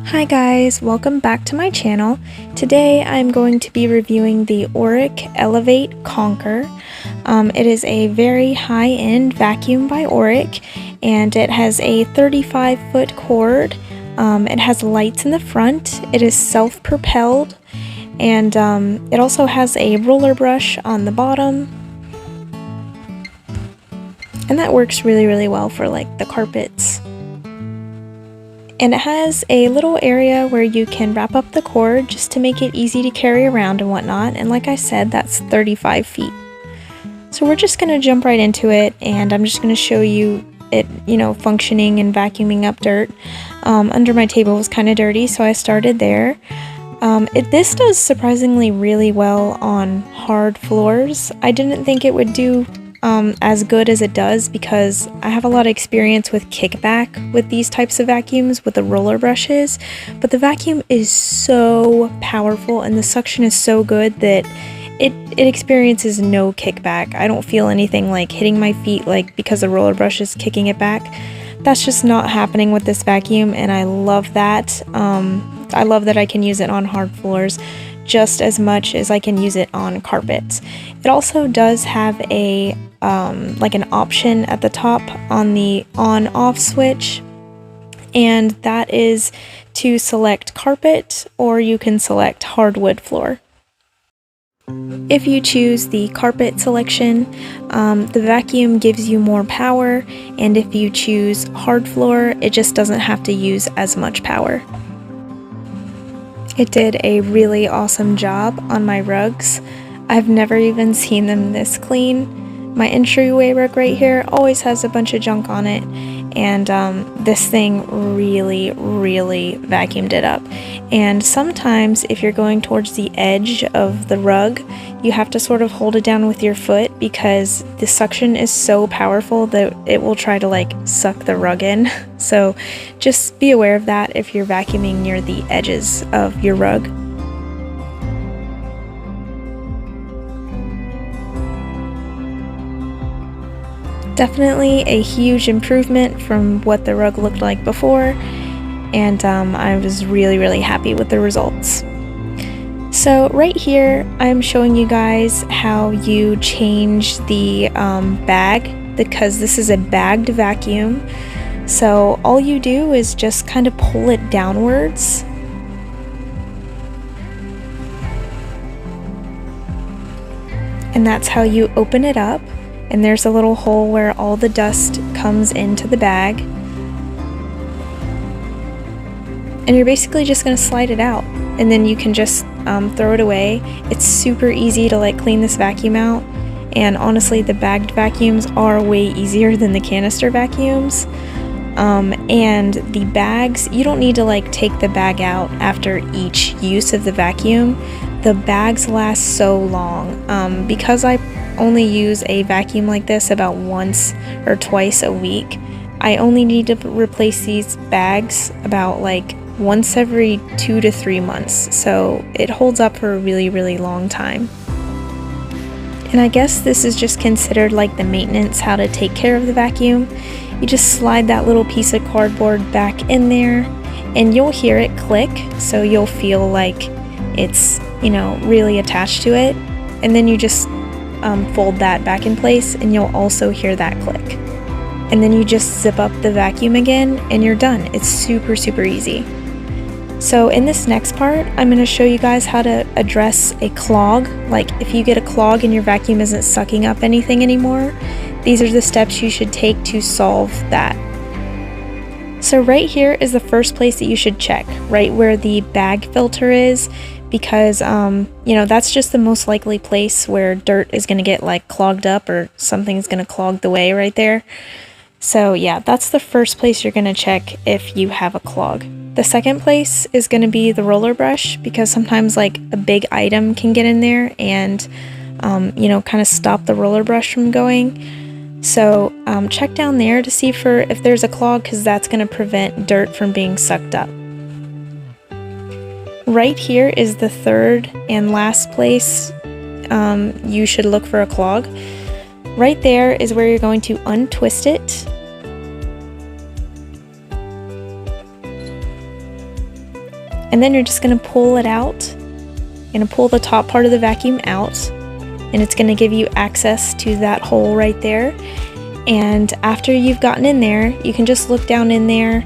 Hi guys, welcome back to my channel. Today I'm going to be reviewing the Oreck Elevate Conquer. It is a very high-end vacuum by Oreck, and it has a 35-foot cord. It has lights in the front, it is self-propelled, and it also has a roller brush on the bottom. And that works really well for like the carpets. And it has a little area where you can wrap up the cord just to make it easy to carry around and whatnot. And like I said, that's 35 feet. So we're just going to jump right into it, and I'm just going to show you it, functioning and vacuuming up dirt. Under my table was kind of dirty, so I started there. This does surprisingly really well on hard floors. I didn't think it would do as good as it does because I have a lot of experience with kickback with these types of vacuums with the roller brushes, but the vacuum is so powerful and the suction is so good that it experiences no kickback. I don't feel anything like hitting my feet like because the roller brush is kicking it back. That's just not happening with this vacuum, and I love that. I love that I can use it on hard floors just as much as I can use it on carpets. It also does have a like an option at the top on the on-off switch, and that is to select carpet, or you can select hardwood floor. If you choose the carpet selection, the vacuum gives you more power, and if you choose hard floor, it just doesn't have to use as much power. It did a really awesome job on my rugs. I've never even seen them this clean. My entryway rug right here always has a bunch of junk on it, and this thing really vacuumed it up. And sometimes if you're going towards the edge of the rug, you have to sort of hold it down with your foot because the suction is so powerful that it will try to like suck the rug in. So just be aware of that if you're vacuuming near the edges of your rug. Definitely a huge improvement from what the rug looked like before, and I was really happy with the results. So right here I'm showing you guys how you change the bag, because this is a bagged vacuum. So all you do is just kind of pull it downwards, and that's how you open it up. And there's a little hole where all the dust comes into the bag. And you're basically just going to slide it out, and then you can just throw it away. It's super easy to like clean this vacuum out, and honestly the bagged vacuums are way easier than the canister vacuums. And the bags, you don't need to like take the bag out after each use of the vacuum. The bags last so long. Because I only use a vacuum like this about once or twice a week, I only need to replace these bags about like once every 2 to 3 months, so it holds up for a really long time. And I guess this is just considered like the maintenance, how to take care of the vacuum. You just slide that little piece of cardboard back in there, and you'll hear it click, so you'll feel like it's, really attached to it. And then you just fold that back in place, and you'll also hear that click. And then you just zip up the vacuum again, and you're done. It's super easy. So in this next part, I'm going to show you guys how to address a clog. Like if you get a clog and your vacuum isn't sucking up anything anymore, these are the steps you should take to solve that. So right here is the first place that you should check, right where the bag filter is, because that's just the most likely place where dirt is going to get like clogged up, or something's going to clog the way right there. So yeah, that's the first place you're going to check if you have a clog. The second place is going to be the roller brush, because sometimes like a big item can get in there and kind of stop the roller brush from going. So check down there to see if there's a clog, because that's going to prevent dirt from being sucked up. Right here is the third and last place you should look for a clog. Right there is where you're going to untwist it. And then you're just going to pull it out. You're going to pull the top part of the vacuum out, and it's going to give you access to that hole right there. And after you've gotten in there, you can just look down in there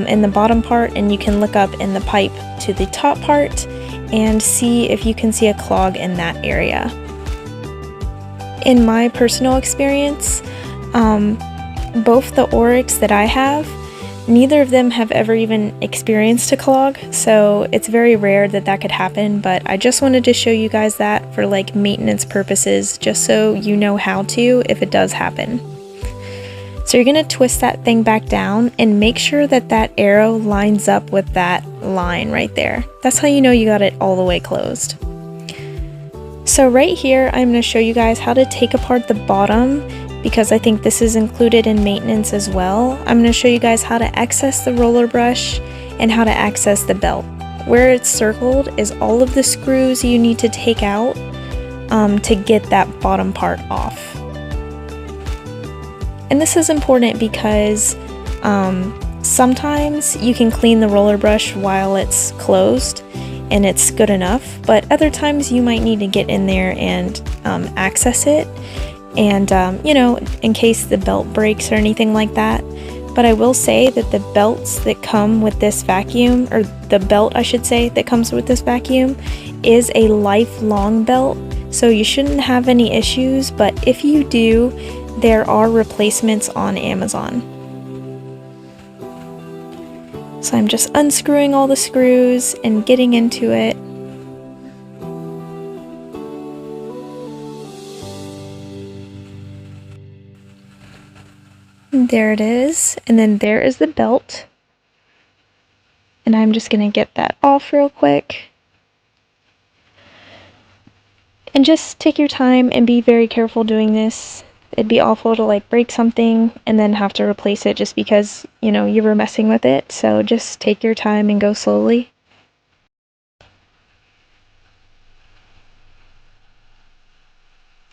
in the bottom part, and you can look up in the pipe to the top part and see if you can see a clog in that area. In my personal experience, both the Orecks that I have, neither of them have ever even experienced a clog, so it's very rare that that could happen, but I just wanted to show you guys that for like maintenance purposes, just so you know how to if it does happen. So you're going to twist that thing back down and make sure that that arrow lines up with that line right there. That's how you know you got it all the way closed. So right here, I'm going to show you guys how to take apart the bottom, because I think this is included in maintenance as well. I'm going to show you guys how to access the roller brush and how to access the belt. Where it's circled is all of the screws you need to take out to get that bottom part off. And this is important because sometimes you can clean the roller brush while it's closed and it's good enough, but other times you might need to get in there and access it, and you know, in case the belt breaks or anything like that. But I will say that the belts that come with this vacuum, or the belt I should say that comes with this vacuum, is a lifelong belt, so you shouldn't have any issues, but if you do, there are replacements on Amazon. So I'm just unscrewing all the screws and getting into it. There it is, and then there is the belt. And I'm just gonna get that off real quick. And just take your time and be very careful doing this. It'd be awful to like break something and then have to replace it just because, you know, you were messing with it. So just take your time and go slowly.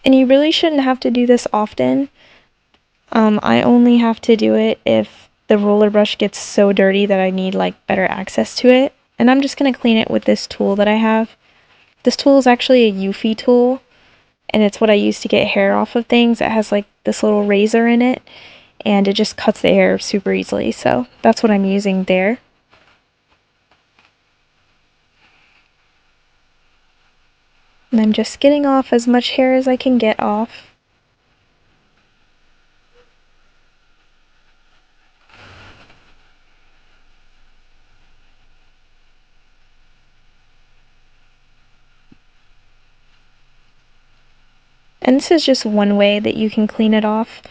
And you really shouldn't have to do this often. I only have to do it if the roller brush gets so dirty that I need like better access to it. And I'm just going to clean it with this tool that I have. This tool is actually a Eufy tool, and it's what I use to get hair off of things. It has like this little razor in it, and it just cuts the hair super easily. So that's what I'm using there. And I'm just getting off as much hair as I can get off. And this is just one way that you can clean it off.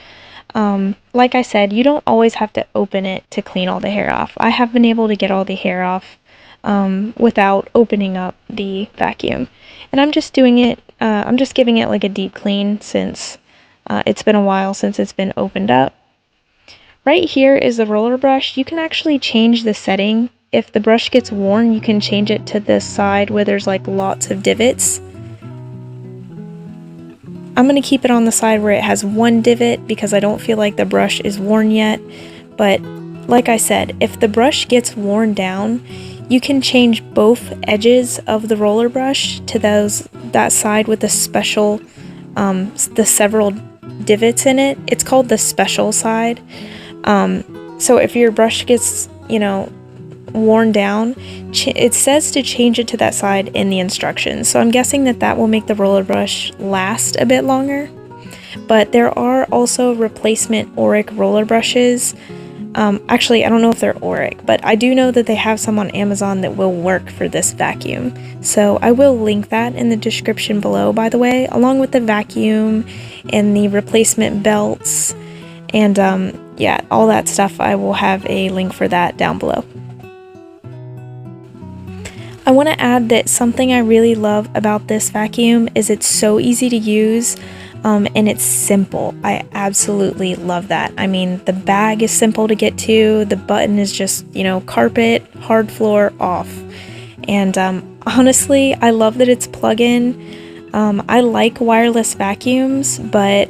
Like I said, you don't always have to open it to clean all the hair off. I have been able to get all the hair off without opening up the vacuum. And I'm just doing it, I'm just giving it like a deep clean since it's been a while since it's been opened up. Right here is the roller brush. You can actually change the setting. If the brush gets worn, you can change it to this side where there's like lots of divots. I'm going to keep it on the side where it has one divot because I don't feel like the brush is worn yet. But like I said, if the brush gets worn down, you can change both edges of the roller brush to that side with the special, the several divots in it. It's called the special side. So if your brush gets, you know, worn down, it says to change it to that side in the instructions. So I'm guessing that that will make the roller brush last a bit longer. But there are also replacement Oreck roller brushes. Actually, I don't know if they're Oreck, but I do know that they have some on Amazon that will work for this vacuum. So I will link that in the description below, by the way, along with the vacuum and the replacement belts and yeah, all that stuff. I will have a link for that down below. I want to add that something I really love about this vacuum is it's so easy to use and it's simple. I absolutely love that. I mean, the bag is simple to get to, the button is just, you know, carpet, hard floor, off. And honestly, I love that it's plug-in. I like wireless vacuums, but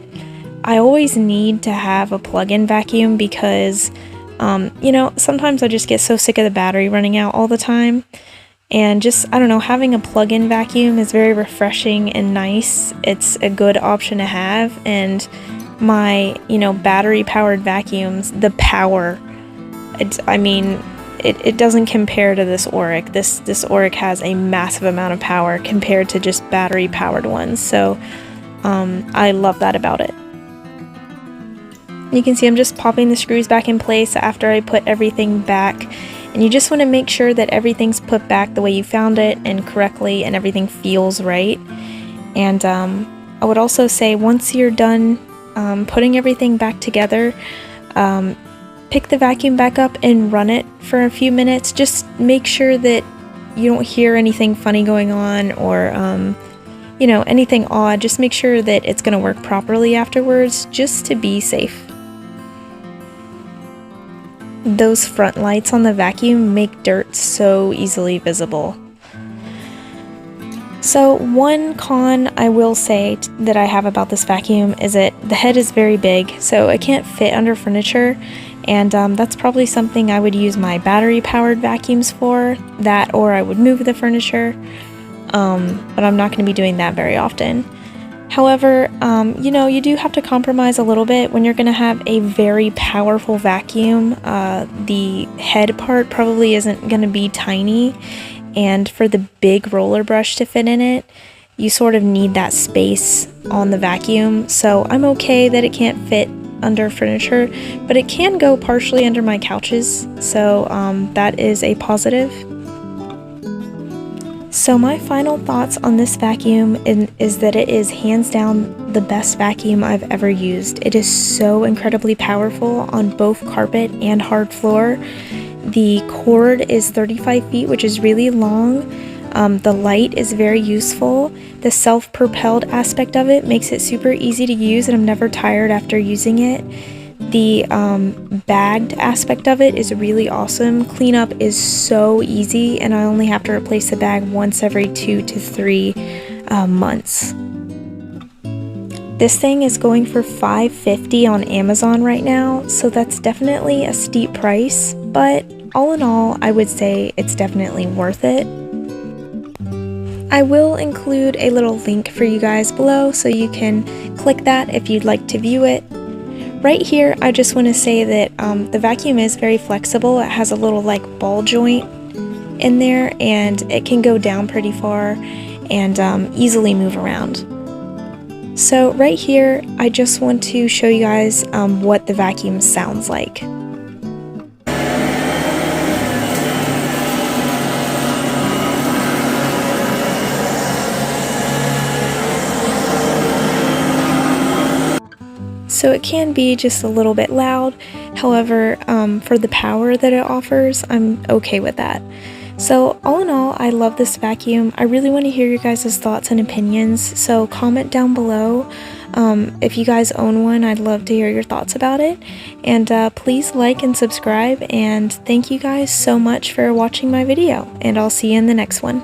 I always need to have a plug-in vacuum because You know, sometimes I just get so sick of the battery running out all the time. And just, I don't know, having a plug-in vacuum is very refreshing and nice. It's a good option to have. And my, you know, battery-powered vacuums, the power, it doesn't compare to this Oreck. This Oreck has a massive amount of power compared to just battery-powered ones. So I love that about it. You can see I'm just popping the screws back in place after I put everything back. And you just want to make sure that everything's put back the way you found it and correctly, and everything feels right. And I would also say, once you're done putting everything back together, pick the vacuum back up and run it for a few minutes. Just make sure that you don't hear anything funny going on, or you know, anything odd. Just make sure that it's going to work properly afterwards, just to be safe. Those front lights on the vacuum make dirt so easily visible. So one con I will say that I have about this vacuum is that the head is very big, so it can't fit under furniture, and that's probably something I would use my battery-powered vacuums for, that, or I would move the furniture, but I'm not going to be doing that very often. However, you know, you do have to compromise a little bit when you're going to have a very powerful vacuum. The head part probably isn't going to be tiny, and for the big roller brush to fit in it, you sort of need that space on the vacuum. So I'm okay that it can't fit under furniture, but it can go partially under my couches, so that is a positive. So my final thoughts on this vacuum is that it is hands down the best vacuum I've ever used. It is so incredibly powerful on both carpet and hard floor. The cord is 35 feet, which is really long. The light is very useful. The self-propelled aspect of it makes it super easy to use, and I'm never tired after using it. The bagged aspect of it is really awesome. Cleanup is so easy, and I only have to replace the bag once every 2 to 3 months. This thing is going for $5.50 on Amazon right now, so that's definitely a steep price, but all in all, I would say it's definitely worth it. I will include a little link for you guys below, so you can click that if you'd like to view it. Right here, I just want to say that the vacuum is very flexible. It has a little like ball joint in there, and it can go down pretty far and easily move around. So right here, I just want to show you guys what the vacuum sounds like. So it can be just a little bit loud, however, for the power that it offers, I'm okay with that. So all in all, I love this vacuum. I really want to hear your guys' thoughts and opinions, so comment down below. If you guys own one, I'd love to hear your thoughts about it. And please like and subscribe, and thank you guys so much for watching my video, and I'll see you in the next one.